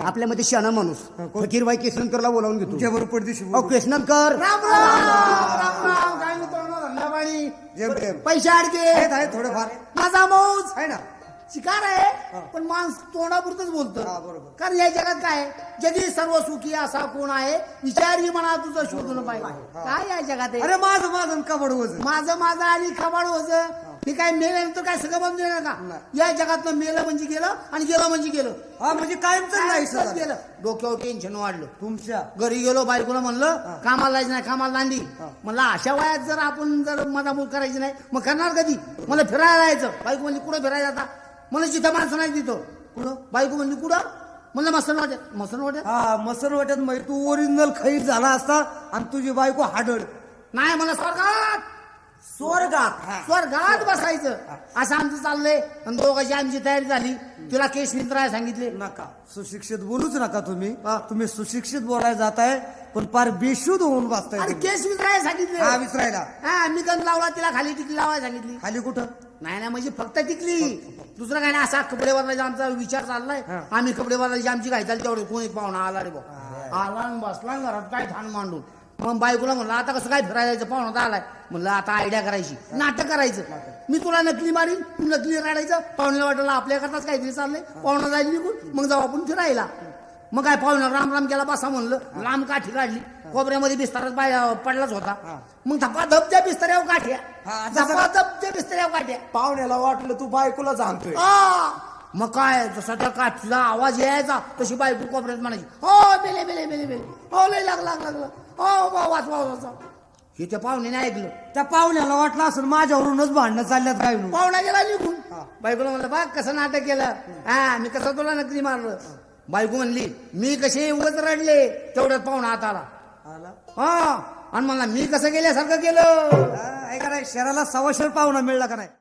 आपल्यामध्ये शहाणा माणूस फकीरबाई केसनकरला बोलावून घेतो. तुझ्या बरोबर पडदिशी केसनकर राम राम राम राम. काय मित्रांनो, धंदापाणी पैसे अडके आहे थोडंफार माझा मौज आहे ना. शिकार आहे पण माणूस तोंडापुरतच बोलतो. बरोबर. कारण या जगात काय आहे? जगी सर्व सुखी असा कोण आहे विचारी म्हणा तुझं शोधून पाहिजे. काय या जगात आहे? अरे माझं कबड वजन माझं आणि खबाड होत हे काय मेल्यानंतर काय सगळं बंद देणार का? या जगातलं मेलं म्हणजे गेलं आणि गेलं म्हणजे गेलं. हा म्हणजे कायमच नाही कायमचंच गेलं. डोक्यावर टेन्शन वाढलं. तुमच्या घरी गेलो बायकोला म्हणलं कामाला जायचं नाही, कामाला दांडी. म्हणलं अशा वयात जर आपण जर मजामूल करायची नाही मग करणार कधी? मला फिरायला जायचं. बायको म्हणजे कुठं फिरायला जाता? मला जिथं माणसं नाही तिथं. कुठं? बायको म्हणजे कुठं? म्हणलं मसन वाट्यात. हा मसन वाट्यात म्हणजे तू ओरिजिनल खैर झाला असता आणि तुझी बायको हाडड. नाही मला स्वर्गात बसायचं असं आमचं चाललंय. आणि दोघांची आमची तयारी झाली. तिला केस मित्राय सांगितले नका सुशिक्षित बोलूच नका तुम्ही सुशिक्षित बोलायला जाताय पण फार बेशुद्ध होऊन बसताय आणि तुम्ही. केस मित्राय सांगितले. हा विसरायला हा मी गंध लावला तिला खाली टिकली लावायला सांगितली. खाली कुठं? नाही म्हणजे फक्त टिकली. दुसरं काय नाही. असा कपडे बदलायचा आमचा विचार चाललाय. आम्ही कपडे बदलायची आमची काय चालली तेवढे. कोण एक पाहुणा आला रे भाऊ आला आणि बसला आणि घरात काय ठाण मांडून. मग बायकोला म्हणलं आता कसं काय फिरायला जायचं? पाहुणा तर आलाय. म्हणलं आता आयडिया करायची, नाटक करायचं. मी तुला नकली मारीन, तू नकली रडायचं. पाहुण्याला वाटलं आपल्याकरताच काहीतरी चाललंय. पाहुणा जाईल निघून मग जाऊ आपण फिरायला. मग काय पाहुणा राम राम केला बसा म्हणलं. लांब काठी काढली. कोपऱ्यामध्ये बिस्तारात पडलाच होता. मग धपाधप त्या बिस्ताऱ्यावर काठ्या. धपाधप त्या बिस्ताऱ्यावर काठ्या. पाहुण्याला वाटलं तू बायकोला सांगतोय. मग काय जसा त्या काठीला आवाज यायचा तशी बायको कोपऱ्यात म्हणायची हो बेले बेले बेले बेले हो लय लागलं हो वाच. हे त्या पाहुण्याने ऐकलं. त्या पाहुण्याला वाटलं असं माझ्यावरूनच भांडणं चालल्यात काय म्हणून. पाहुणा गेला निघून. बायकोला म्हणलं बघ कसं नाटक केलं. हा मी कसं तुला नकली मारलं. बायको म्हणली मी कसे उगाच रडले तेवढ्यात पाहुणा हात आला. हा आणि म्हणला मी कसं गेल्यासारखं केलं. ऐका नाही शहराला सवाशेर पाहुणा मिळला का नाही.